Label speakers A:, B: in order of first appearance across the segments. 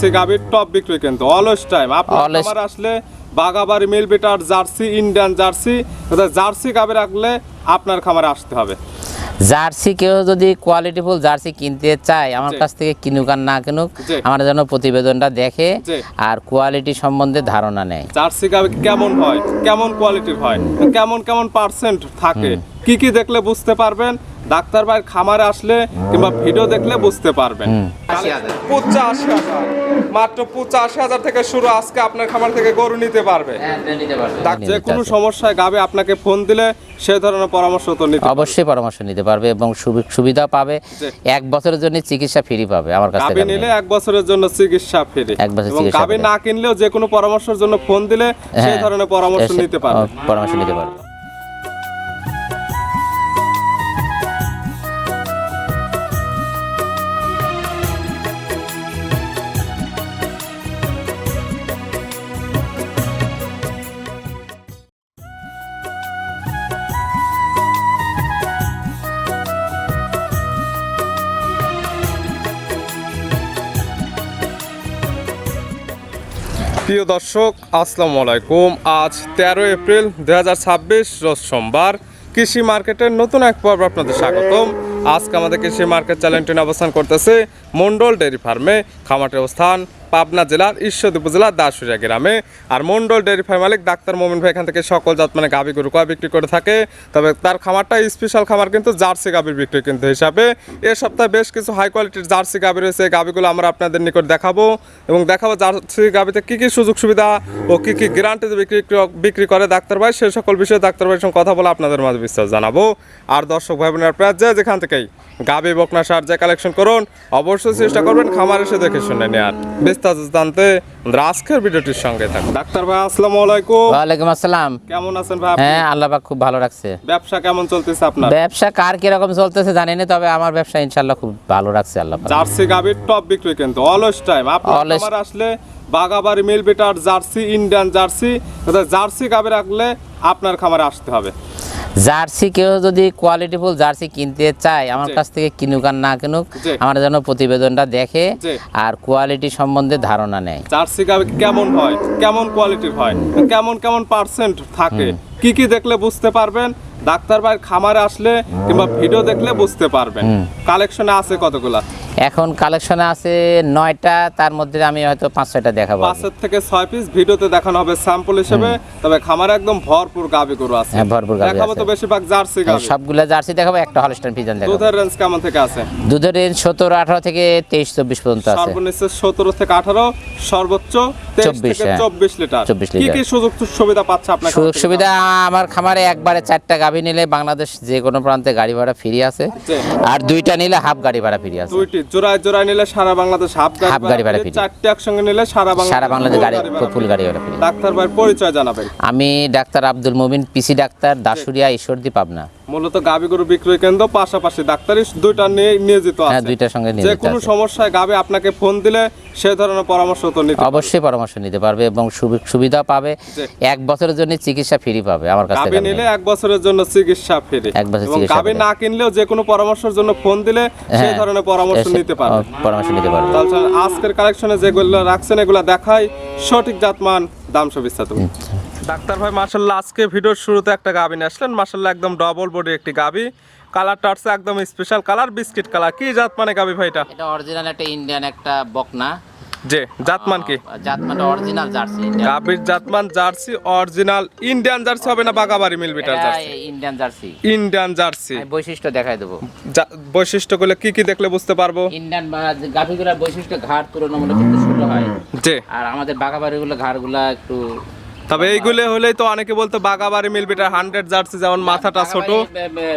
A: Jersey গাভীর top বিক্রি কিন্তু অলওয়েজ টাইম আপনার আসলে বাগাবাড়ি মিল বিটার জার্সি ইন্ডিয়ান জার্সি জার্সি গাভী রাখলে আপনার খামারে আসতে হবে।
B: জার্সি কেউ যদি কোয়ালিটিফুল জার্সি কিনতে চায় আমার কাছ থেকে কিনুক আর না কিনুক, আমার যেন প্রতিবেদনটা দেখে আর কোয়ালিটি সম্বন্ধে ধারণা নেয়।
A: জার্সি গাভী কেমন হয়, কেমন কোয়ালিটির হয়, কেমন কেমন পার্সেন্ট থাকে, কি কি দেখলে বুঝতে পারবেন, ডাক্তার ভাইয়ের খামারে আসলে কিংবা ভিডিও দেখলে বুঝতে পারবেন। 85,000 মাত্র 85,000 থেকে শুরু। আজকে আপনার খামার থেকে গরু নিতে পারবে। যে কোনো সমস্যায় গাবে আপনাকে ফোন দিলে সেই ধরনের পরামর্শ তো নিতে
B: অবশ্যই পরামর্শ নিতে পারবে এবং সুবিধা পাবে। 1 বছরের জন্য চিকিৎসা ফ্রি পাবে আমার কাছ থেকে।
A: গাবে নিলে 1 বছরের জন্য চিকিৎসা ফ্রি। এবং গাবে না কিনলেও যে কোনো পরামর্শের জন্য ফোন দিলে সেই ধরনের পরামর্শ নিতে পারবে। প্রিয় দর্শক আসসালামু আলাইকুম। আজ 13 এপ্রিল 2026 রোজ সোমবার। কৃষি মার্কেটের নতুন এক পর্ব আপনাদের স্বাগতম। আজকে আমাদের কৃষি মার্কেট চ্যানেলটি অবস্থান করতেছে মন্ডল ডেয়ারি ফার্মে। খামারটির অবস্থান পাবনা জেলার ঈশ্বরদী উপজেলার দাসুরিয়া গ্রামে। আর মন্ডল ডেয়ারি ফার্ম মালিক ডাক্তার মোমিন ভাই এখান থেকে সকল জাত মানে গাভী গরু কয় বিক্রি করে থাকে। তবে তার খামারটা স্পেশাল খামার কিন্তু জার্সি গাভীর বিক্রি কিন্তু হিসাবে। এ সপ্তাহে বেশ কিছু হাই কোয়ালিটির জার্সি গাভী রয়েছে। এই গাভীগুলো আমরা আপনাদের নিকট দেখাবো এবং দেখাবো জার্সি গাভীতে কী কী সুযোগ সুবিধা ও কী কী গ্যারান্টিতে বিক্রি করে ডাক্তার ভাই, সেই সকল বিষয়ে ডাক্তার ভাইয়ের সঙ্গে কথা বলে আপনাদের মাঝে বিস্তার জানাবো। আর দর্শক ভাই বোনের প্রায় যেখান থেকেই গাভী বকনা সার যে কালেকশন করুন অবশ্যই চেষ্টা করবেন খামার এসে দেখে শুনে নেওয়ার। বিস্তারিত জানতে আজকের ভিডিওটির সঙ্গে থাকুন। ডাক্তার ভাই আসসালামু আলাইকুম।
B: ওয়ালাইকুম আসসালাম।
A: কেমন আছেন ভাই?
B: হ্যাঁ, আল্লাহ পাক খুব ভালো রাখছে।
A: ব্যবসা কেমন চলতেছে আপনার?
B: ব্যবসা কার কি রকম চলতেছে জানি না, তবে আমার ব্যবসা ইনশাআল্লাহ খুব ভালো রাখছে আল্লাহ পাক।
A: জার্সি গাভীর টপ বিক্রি কিন্তু অলওয়েজ টাইম আপনার খামারে আসলে বাগাবাড়ি মিল বিটার জার্সি ইন্ডিয়ান জার্সি জার্সি গাভী রাখলে আপনার খামারে আসতে হবে।
B: জার্সি কেউ যদি কোয়ালিটিফুল জার্সি কিনতে চায় আমার কাছ থেকে কিনুক আর না কিনুক, আমার যেন প্রতিবেদনটা দেখে আর কোয়ালিটি সম্বন্ধে ধারণা নেয়।
A: জার্সি গাভী কেমন হয়, কেমন কোয়ালিটির হয়, কেমন কেমন পার্সেন্ট থাকে, কি কি দেখলে বুঝতে পারবেন, ডাক্তার ভাইয়ের খামারে আসলে কিংবা ভিডিও দেখলে বুঝতে পারবেন। কালেকশনে আছে কতগুলা?
B: এখন কালেকশনে আছে 9টা, তার মধ্যে আমি হয়তো 5-6টা দেখাবো।
A: 5 থেকে 6 পিস ভিডিওতে দেখানো হবে স্যাম্পল হিসেবে। তবে খামারে একদম ভরপুর গাভী গরু আছে।
B: হ্যাঁ, ভরপুর গাভী
A: দেখাবো
B: আছে।
A: তো বেশিরভাগ জার্সি গাভী।
B: সবগুলা জার্সি দেখাবো, একটা হলস্টাইন ফ্রিজিয়ান দেখাবো।
A: দুধের রেঞ্জ কেমন থেকে আছে?
B: দুধের রেঞ্জ 17-18 থেকে 23-24 পর্যন্ত আছে।
A: সর্বনিম্ন 17 থেকে 18, সর্বোচ্চ 23 থেকে 24 লিটার। কি কি সুযোগ সুবিধা পাচ্ছে আপনার?
B: সুযোগ সুবিধা আমার খামারে একবারে 4টা গাভী নিলে বাংলাদেশ যে কোনো প্রান্তে গাড়ি ভাড়া ফ্রি আছে, আর 2টা নিলে হাফ গাড়ি ভাড়া ফ্রি আছে।
A: 2টি জোড়ায় নিলে সারা বাংলাদেশ হাফ গাড়ি ভাড়া ফ্রি। 4টি একসঙ্গে নিলে সারা বাংলাদেশ
B: গাড়ি ফুল গাড়ি ভাড়া ফ্রি।
A: ডাক্তার ভাইয়ের পরিচয় জানাবেন।
B: আমি ডাক্তার আব্দুল মুমিন, পিসি ডাক্তার, দাসুরিয়া, ঈশ্বরদী, পাবনা।
A: মূলত গাভী গরু বিক্রয় কেন্দ্র, পাশাপাশি ডাক্তারি দুইটা নিয়ে নিয়োজিত আছে।
B: হ্যাঁ, দুইটার সঙ্গে নিয়োজিত
A: যে কোনো সমস্যায় গাভী আপনাকে ফোন দিলে সেই ধরনের পরামর্শ তো নিতে
B: অবশ্যই পরামর্শ নিতে পারবে এবং সুবিধা পাবে। 1 বছরের জন্য চিকিৎসা ফ্রি পাবে আমার কাছ থেকে।
A: গাভী নিলে 1 বছরের জন্য চিকিৎসা ফ্রি। এবং গাভী না কিনলেও যে কোনো পরামর্শের জন্য ফোন দিলে সেই ধরনের পরামর্শ নিতে পারবে। তাহলে আজকের কালেকশনে যেগুলো রাখছেন এগুলো দেখাই, সঠিক জাতমান, দাম সব বিস্তারিত। ডাক্তার ভাই মাশাআল্লাহ আজকে ভিডিওর শুরুতে একটা গাভী নিয়ে আসলেন। মাশাআল্লাহ একদম ডবল বডি একটি গাভী। কালারটা আছে একদম স্পেশাল কালার, বিস্কিট কালার। কি জাত মানে গাভী ভাই?
B: এটা অরিজিনাল একটা ইন্ডিয়ান একটা বকনা।
A: যে জাতমান কি?
B: জাতমান অরিজিনাল জার্সি।
A: গাভীর জাতমান জার্সি অরিজিনাল ইন্ডিয়ান জার্সি হবে না বাগাবাড়ি মিল বিটার jersey?
B: Indian jersey.
A: Indian jersey.
B: বৈশিষ্ট্য দেখাই দেবো।
A: বৈশিষ্ট্যগুলো কি কি দেখলে বুঝতে পারবো?
B: ইন্ডিয়ান গাভীগুলোর বৈশিষ্ট্য ঘাড় তুলনামূলক একটু ছোট হয়।
A: জি।
B: আর আমাদের বাগাবাড়িগুলো ঘাড়গুলা একটু।
A: তবে এইগুলো হলেই তো অনেকে বলতো বাগাবাড়ি মিল বিটার 100 জার্সি, যেমন মাথাটা ছোট।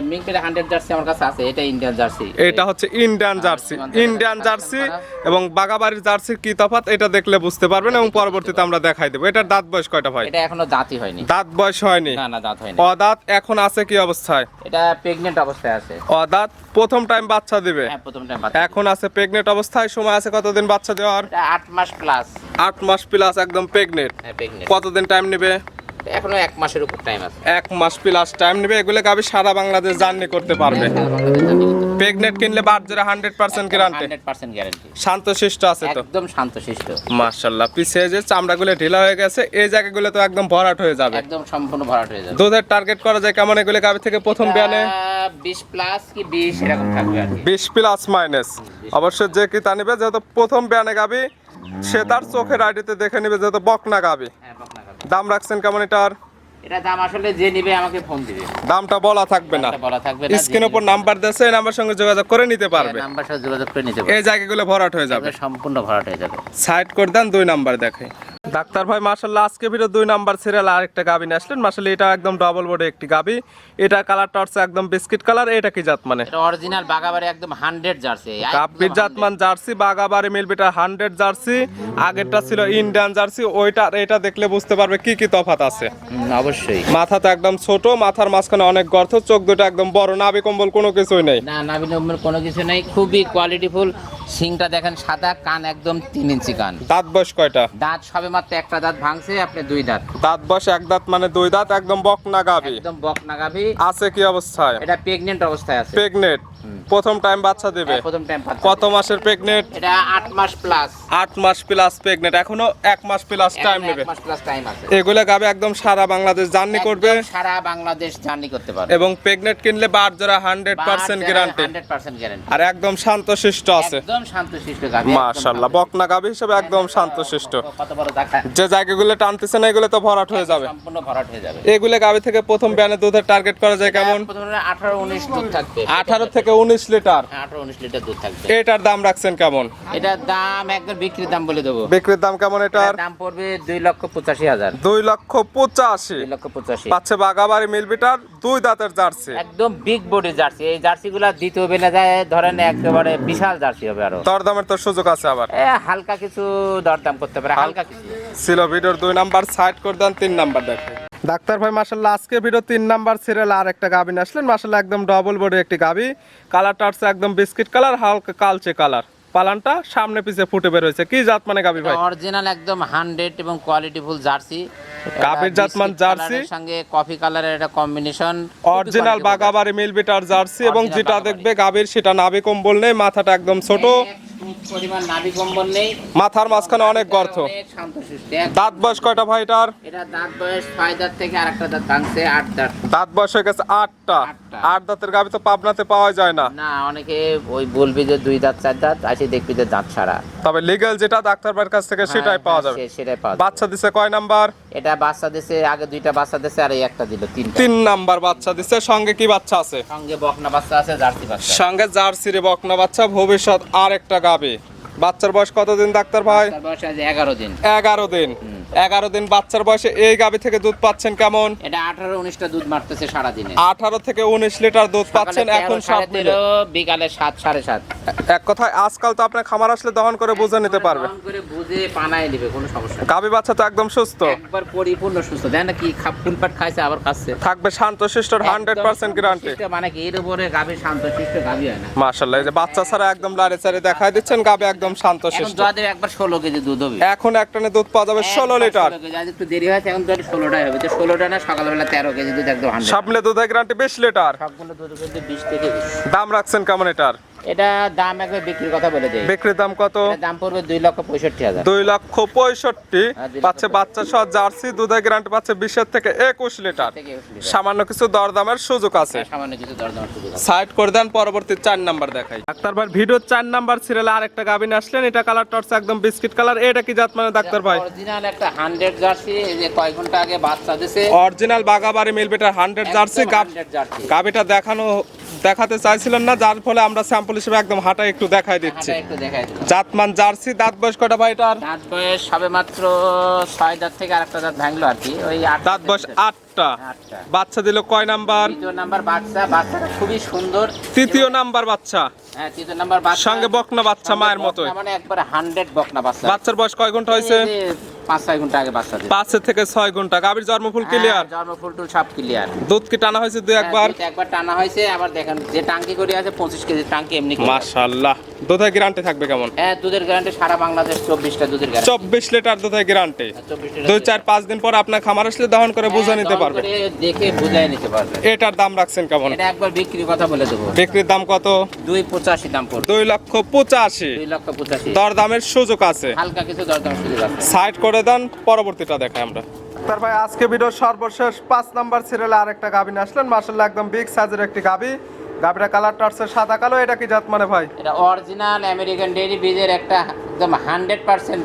B: মিল বিটার 100 জার্সি আমার কাছে আছে, এটা ইন্ডিয়ান জার্সি।
A: এটা হচ্ছে ইন্ডিয়ান জার্সি। ইন্ডিয়ান জার্সি এবং বাগাবাড়ির জার্সির কি তফাৎ এটা দেখলে বুঝতে পারবেন এবং পরবর্তীতে আমরা দেখাই দেব। এটার দাঁত বয়স কয়টা ভাই?
B: এটা এখনো দাঁতই হয়নি।
A: দাঁত বয়স হয়নি?
B: না, দাঁত হয়নি।
A: অদাঁত এখন আছে কি অবস্থায়?
B: এটা প্রেগন্যান্ট অবস্থায় আছে।
A: অদাঁত প্রথম টাইম বাচ্চা দিবে?
B: হ্যাঁ, প্রথম টাইম বাচ্চা।
A: এখন আছে প্রেগন্যান্ট অবস্থায়। সময় আছে কতদিন বাচ্চা দেওয়ার?
B: 8 মাস প্লাস।
A: 8 মাস প্লাস একদম প্রেগন্যান্ট।
B: হ্যাঁ, প্রেগন্যান্ট।
A: কতদিন টাইম নেবে?
B: এখনো 1 মাসের উপর টাইম আছে।
A: 1 মাস প্লাস টাইম নেবে। এগুলো গাবি সারা বাংলাদেশ জার্নি করতে পারবে। প্রেগনেন্ট কিনলে বাচ্চারা 100% গ্যারান্টি।
B: 100% গ্যারান্টি।
A: শান্তশিষ্ট আছে তো?
B: একদম শান্তশিষ্ট।
A: মাশাআল্লাহ। পিছে যে চামড়াগুলো ঢিলা হয়ে গেছে, এই জায়গাগুলো তো একদম ভরাট হয়ে যাবে।
B: একদম সম্পূর্ণ ভরাট হয়ে যাবে।
A: দুধের টার্গেট করা যায় কেমন এগুলো গাবি থেকে প্রথম বিয়ানে?
B: 20 প্লাস কি 20 এরকম থাকবে আর কি।
A: 20 প্লাস মাইনাস। অবশ্যই যে কি তা নিবে, যেহেতু প্রথম বিয়ানে গাবি সে তার চোখের আইডিতে দেখে নিবে যেহেতু বকনা গাবি।
B: হ্যাঁ, বকনা গাভী।
A: দাম রাখছেন কেমন এটার?
B: এটা দাম আসলে যে নিবে আমাকে ফোন দিবে।
A: দামটা বলা থাকবে না।
B: দামটা বলা থাকবে না।
A: স্ক্রিনের উপর নাম্বার দেছে, এই নাম্বার সঙ্গে যোগাযোগ করে নিতে পারবে।
B: নাম্বার সাথে যোগাযোগ করে নিতে পারবে।
A: এই জায়গাগুলো ভরাট হয়ে যাবে।
B: একদম সম্পূর্ণ ভরাট হয়ে যাবে।
A: সাইড করে দেন, 2 নাম্বার দেখে। ডাক্তার ভাই মাশাআল্লাহ আজকে ভিডিও 2 নাম্বার সিরিয়াল আরেকটা গাবি নিয়ে আসলেন। মাশাআল্লাহ এটা একদম ডাবল বডি একটি গাবি। এটা কালারটা হচ্ছে একদম বিস্কিট কালার। এটা কি জাত মানে?
B: এটা অরিজিনাল বাগাবাড়ি একদম 100 জার্সি।
A: গাবির জাতমান জার্সি, বাগাবাড়ি মিলবিটা 100 জার্সি। আগেরটা ছিল ইন্ডিয়ান জার্সি। ওইটা আর এটা দেখলে বুঝতে পারবে কি কি তফাৎ আছে।
B: অবশ্যই।
A: মাথাটা একদম ছোট, মাথার মাঝখানে অনেক গর্ত, চোখ দুটো একদম বড়, নাভি কম্বল কোনো কিছুই নেই।
B: না, নাভি কম্বল কোনো কিছু নেই। খুবই কোয়ালিটিফুল। সিংটা দেখেন সাদা, কান একদম 3 ইঞ্চি কান।
A: দাঁত বয়স কয়টা?
B: দাঁত সবে মাত্র একটা দাঁত ভাঙছে, আপনি 2 দাঁত।
A: দাঁত বয়স 1 দাঁত মানে 2 দাঁত, একদম বকনা গাবি।
B: একদম বকনা গাভী।
A: আছে কি অবস্থায়?
B: এটা প্রেগন্যান্ট অবস্থায় আছে।
A: প্রেগনেন্ট। প্রথম টাইম বাচ্চা দেবে?
B: প্রথম টাইম বাচ্চা।
A: কত মাসের প্রেগনেন্ট?
B: এটা 8 মাস প্লাস।
A: 8 মাস প্লাস প্রেগনেন্ট। এখনো 1 মাস প্লাস টাইম নেবে।
B: 1 মাস প্লাস টাইম আছে।
A: এগুলা গাবে একদম সারা বাংলাদেশ জার্নি করবে।
B: একদম সারা বাংলাদেশ জার্নি করতে পারবে।
A: এবং প্রেগনেন্ট কিনলে বার জোড়া 100% গ্যারান্টি।
B: 100% গ্যারান্টি।
A: আর একদম শান্তশিষ্ট আছে।
B: একদম শান্তশিষ্ট গাভী।
A: মাশাআল্লাহ বকনা গাভী হিসেবে একদম শান্তশিষ্ট।
B: কত বড় দেখা।
A: যে জায়গাগুলো টানতেছে না এগুলো তো ভরাট হয়ে যাবে।
B: সম্পূর্ণ ভরাট হয়ে যাবে।
A: এগুলো গাভী থেকে প্রথম বিয়ানে দুধের টার্গেট করা যায় কেমন?
B: প্রথমে 18-19 দুধ থাকবে।
A: 18 থেকে 19 লিটার।
B: 18-19 লিটার দুধ থাকবে।
A: এটার দাম রাখছেন কেমন?
B: এটার দাম একদম বিক্রির দাম বলে দেবো।
A: বিক্রির দাম কেমন এটার?
B: এটার দাম পড়বে 2,85,000।
A: 2,85,000।
B: 2,85,000।
A: পাচ্ছে বাগাবাড়ি মিলবিটার 2 দাঁতের জার্সি।
B: একদম বিগ বডি জার্সি। এই জার্সিগুলা দ্বিতীয় বেলা যায় ধরেন একেবারে বিশাল জার্সি হবে। আরো
A: দরদামের তো সুযোগ আছে আবার।
B: হালকা কিছু দরদাম করতে পারে, হালকা কিছু।
A: ছিল ভিডিওর 2 নাম্বার, সাইড করে দেন, 3 নাম্বার দেখেন। ডাক্তার ভাই মাশাআল্লাহ আজকে ভিডিও 3 নাম্বার সিরিয়াল আর একটা গাবি নিয়ে আসলেন। মাশাআল্লাহ একদম ডাবল বডি একটি গাবি। কালারটা হচ্ছে একদম বিস্কিট কালার, হালকা কালচে কালার। পালানটা সামনে পিছে ফুটে বের হয়েছে। কি জাত মানে গাবি ভাই?
B: অরিজিনাল একদম 100 এবং কোয়ালিটিফুল জার্সি।
A: গাবির জাতমান জার্সি
B: সঙ্গে কফি কালারের একটা কম্বিনেশন।
A: অরিজিনাল বাগাবাড়ি মিলবিটার জার্সি। এবং যেটা দেখবে গাবির সেটা নাভি কম্বল নেই, মাথাটা একদম ছোট,
B: পরিমাণ নাভি কম্বল নেই,
A: মাথার মাঝখানে অনেক গর্ত। দাঁত বয়স কয়টা ভাই এটার?
B: এটা দাঁত বয়স 6 দাঁত থেকে আরেকটা দাঁত ভাঙছে, 8 দাঁত।
A: দাঁত বয়স হয়ে গেছে 8টা। 8 দাঁতের গাবি তো পাবনাতে পাওয়া যায় না।
B: না, অনেকে ওই বলবি যে 2 দাঁত 4 দাঁত আছে, দেখবি যে দাঁত ছাড়া।
A: তবে লিগ্যাল যেটা ডাক্তার ভাইয়ের কাছ থেকে সেটাই পাওয়া যাবে।
B: সেটাই পাওয়া যাবে।
A: বাচ্চা দিছে কয় নাম্বার?
B: এটা বাচ্চা দিছে, আগে 2টা বাচ্চা দিছে আর এই একটা দিল, 3টা।
A: 3 নাম্বার বাচ্চা দিছে। সঙ্গে কি বাচ্চা আছে?
B: সঙ্গে বকনা বাচ্চা আছে, জার্সি বাচ্চা।
A: সঙ্গে জার্সি রে বকনা বাচ্চা। ভবিষ্যৎ আর একটা গাবি। বাচ্চার বয়স কতদিন ডাক্তার ভাই?
B: তার বয়স আজ 11 দিন।
A: 11 দিন। 11 দিন বাচ্চার বয়সে এই গাবি থেকে দুধ পাচ্ছেন কেমন?
B: এটা 18-19টা দুধ মারতেছে সারা দিনে।
A: 18 থেকে 19 লিটার দুধ পাচ্ছেন এখন সব মিলে।
B: বিকালে 7 7:30।
A: এক কথায় আজকাল তো আপনি খামার আসলে দহন করে বুঝে নিতে পারবে।
B: দহন করে বুঝে পানায় দিবে, কোনো সমস্যা নেই।
A: গাবি বাচ্চা তো একদম সুস্থ,
B: একবার পরিপূর্ণ সুস্থ। দেন না কি ফুলপাট খাইছে আবার খাচ্ছে।
A: থাকবে শান্তশিষ্টর 100% গ্যারান্টি।
B: মানে কি এর উপরে গাবি শান্তশিষ্ট গাবি হয় না।
A: মাশাআল্লাহ, এই যে বাচ্চা ছাড়া একদম লাড়ে চাড়ে দেখাই দিচ্ছেন, গাবি একদম
B: এখন
A: শান্তশিষ্ট।
B: যাদের একবার 16 কেজি দুধ হবে।
A: এখন একটানে দুধ পাওয়া যাবে 16 লিটার।
B: আজ একটু দেরি হয়েছে, এখন তো 16টাই হবে। তো 16টা না, সকালবেলা 13 কেজি দুধ একদম 100।
A: সামনে দুধের গ্যারান্টি 20 লিটার।
B: সবগুলো দুধ কিন্তু 20 থেকে 20।
A: দাম রাখছেন কেমন এটার?
B: এটা দাম একবার বিক্রির কথা বলে দেই।
A: বিক্রির দাম কত?
B: এটা দাম পড়বে 2,65,000।
A: 2,65,000।
B: হ্যাঁ, 2,65,000
A: পাচ্ছে বাচ্চা সহ জার্সি, দুধের গ্যারান্টি পাচ্ছে 20 থেকে 21 লিটার।
B: থেকে 21 লিটার।
A: সামান্য কিছু দরদামের সুযোগ আছে।
B: সামান্য কিছু দরদামের সুযোগ আছে।
A: সাইড করে দেন, পরবর্তী 4 নাম্বার দেখাই। ডাক্তার ভাই ভিডিও 4 নাম্বার সিরিয়ালে আরেকটা গাবিন আসলেন। এটা কালারটা হচ্ছে একদম বিস্কিট কালার। এটা কি জাত মানে ডাক্তার ভাই?
B: অরিজিনাল একটা 100 জার্সি। এই যে কয়েক ঘন্টা আগে বাচ্চা দিছে।
A: অরিজিনাল বাগাবাড়ি মিলবিটার 100 জার্সি।
B: 100 জার্সি।
A: গাবিটা দেখাতে চাইছিলেন না, যার ফলে আমরা স্যাম্পল হিসেবে একদম হাঁটা একটু দেখাই দিচ্ছি।
B: একটু দেখাই দিলাম।
A: জাতমান জার্সি। দাঁত বয়স কয়টা ভাই এটার?
B: দাঁত বয়স সবে মাত্র 6 দাঁত থেকে আরেকটা দাঁত ভাঙলো আর কি। ওই 8
A: দাঁত বয়স 8টা।
B: 8টা।
A: বাচ্চা দিল কয় নাম্বার?
B: 3য় নাম্বার বাচ্চা। বাচ্চাটা খুবই সুন্দর।
A: 3য় নাম্বার বাচ্চা।
B: হ্যাঁ, 3য় নাম্বার বাচ্চা।
A: সঙ্গে বকনা বাচ্চা মায়ের মতোই।
B: মানে একবার 100 বকনা বাচ্চা।
A: বাচ্চার বয়স কয় ঘন্টা হয়েছে?
B: 5-6 ঘন্টা আগে বাচ্চা দিছে।
A: 5 থেকে 6 ঘন্টা। গাবির জন্মফুল ক্লিয়ার?
B: জন্ম ফুল টুল সব ক্লিয়ার।
A: দুধ কি টানা হয়েছে দুই একবার?
B: একবার টানা হয়েছে। আবার দেখেন যে টাঙ্কি করে আছে 25 কেজি টাঙ্কি এমনি করে।
A: মাশাআল্লাহ, দুধের গ্যারান্টি থাকবে কেমন?
B: হ্যাঁ, দুধের গ্যারান্টি সারা বাংলাদেশ 24টা দুধের গ্যারান্টি।
A: 24 লিটার দুধের গ্যারান্টি।
B: 24
A: 2 4 5 দিন পর আপনার খামার আসলে দহন করে বুঝে নিতে পারবে।
B: দেখে বুঝাই নিতে পারবে।
A: এটার দাম রাখছেন কেমন?
B: এটা একবার বিক্রির কথা বলে দেবো।
A: বিক্রির দাম কত?
B: 2.85 দাম পড়বে।
A: 2,85,000।
B: 2,85,000।
A: দর দামের সুযোগ আছে।
B: হালকা কিছু দরদাম সুযোগ আছে।
A: সাইড করে দেন, পরবর্তীটা দেখাই আমরা। তার ভাই আজকে ভিডিওর সর্বশেষ 5 নাম্বার সিরিয়ালে আরেকটা গাভী নিয়ে আসলেন। মাশাআল্লাহ একদম বিগ সাইজের একটি গাভী। গাভীটা কালারটা হচ্ছে সাদা কালো। এটা কি জাত মানে ভাই?
B: এটা অরিজিনাল আমেরিকান ডেইরি বীজের একটা একদম 100%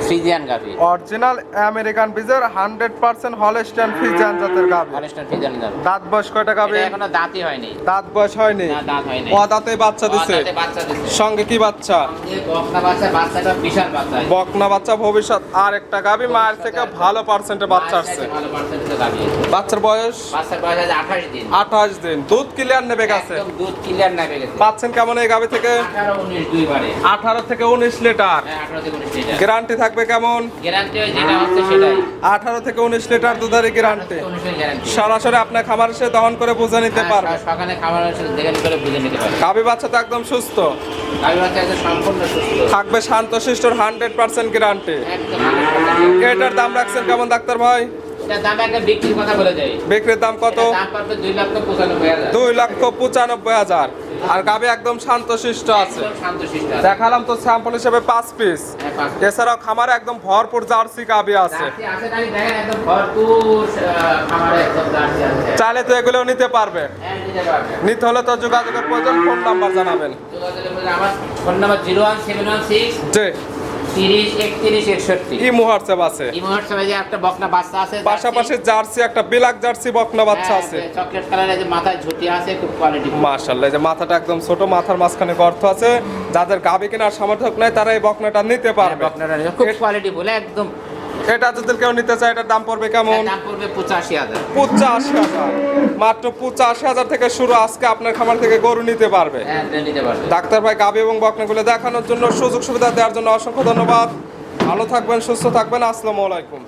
B: ফ্রিজিয়ান গাভী।
A: অরিজিনাল আমেরিকান বীজের 100% হলস্টাইন ফ্রিজিয়ান জাতের গাভী।
B: হলস্টাইন ফ্রিজিয়ান গাভী।
A: দাঁত বয়স কয়টা গাভী?
B: এটা এখনো দাঁতই হয়নি।
A: দাঁত বয়স হয়নি।
B: না, দাঁত হয়নি।
A: ও দাঁতে বাচ্চা দিছে।
B: দাঁতে বাচ্চা দিছে।
A: সঙ্গে কি বাচ্চা?
B: এই বকনা বাচ্চা, বাচ্চাটা বিশাল বাচ্চা।
A: বকনা বাচ্চা ভবিষ্যৎ। আর একটা গাভী মায়ের থেকে ভালো পার্সেন্টে বাচ্চা আসছে।
B: ভালো পার্সেন্টের গাভী।
A: বাচ্চার বয়স?
B: বাচ্চার বয়স আছে 28 দিন।
A: 28 দিন। দুধ ক্লিয়ার নেবে গেছে।
B: একদম দুধ ক্লিয়ার নেবে গেছে।
A: পাচ্ছেন কেমন এই গাভী থেকে?
B: 18 19 দুইবারে।
A: 18 থেকে 19 লিটার।
B: হ্যাঁ, 18 থেকে 19 লিটার।
A: গ্যারান্টি থাকবে কেমন?
B: গ্যারান্টি যেটা হচ্ছে সেটাই।
A: 18 থেকে 19 লিটার দুধের গ্যারান্টি।
B: 19 গ্যারান্টি।
A: সরাসরি আপনার খামার এসে দহন করে বুঝে নিতে পারবে।
B: সকালে খাবার দেখে করে বুঝে নিতে পারবে।
A: গাভী বাচ্চা তো একদম সুস্থ
B: গাভী বাচ্চা একদম সম্পূর্ণ সুস্থ।
A: থাকবে, শান্তশিষ্টর 100% গ্যারান্টি।
B: একদম 100%।
A: এটার দাম রাখছেন কেমন ডাক্তার ভাই?
B: এটা দাম একটা বিক্রির কথা বলে দেয়।
A: বিক্রির দাম কত?
B: এটা দাম পাবে 2,95,000।
A: 2,95,000। আর গাভী একদম শান্তশিষ্ট আছে।
B: একদম শান্তশিষ্ট।
A: দেখালাম তো স্যাম্পল হিসেবে 5 পিস।
B: হ্যাঁ, 5 পিস।
A: এছাড়াও খামারে একদম ভরপুর জার্সি গাভী আছে।
B: জার্সি আছে নাকি দেখেন, একদম ভরপুর খামারে একদম জার্সি আছে।
A: চাইলে তো এগুলো নিতে পারবে।
B: হ্যাঁ, নিতে পারবে।
A: নিতে হলে তো যোগাযোগের প্রয়োজন। ফোন নাম্বার জানাবেন।
B: যোগাযোগের মধ্যে আমার ফোন নাম্বার 01716
A: জি।
B: 30 31 61।
A: ইমো হোয়াটসঅ্যাপ আছে।
B: এই মুহূর্তে যে একটা বকনা বাচ্চা আছে,
A: পাশাপাশি জার্সি একটা ব্ল্যাক জার্সি বকনা বাচ্চা আছে।
B: চকলেট কালারের যে মাথায় ঝুটি আছে, খুব কোয়ালিটি।
A: মাশাআল্লাহ, যে মাথাটা একদম ছোট, মাথার মাঝখানে গর্ত আছে। যাদের গাভী কেনার সামর্থ্য নাই তারা এই বকনাটা নিতে পারবে।
B: বকনাটা খুব কোয়ালিটি বলে একদম।
A: এটা যদি কেউ নিতে চায় এটার দাম পড়বে কেমন?
B: দাম পড়বে 85,000।
A: 85,000। মাত্র 85,000 থেকে শুরু। আজকে আপনার খামার থেকে গরু নিতে পারবে।
B: হ্যাঁ, নিতে পারবে।
A: ডাক্তার ভাই গাভী এবং বকনাগুলো দেখানোর জন্য, সুযোগ সুবিধা দেওয়ার জন্য অসংখ্য ধন্যবাদ। ভালো থাকবেন, সুস্থ থাকবেন। আসসালামু আলাইকুম।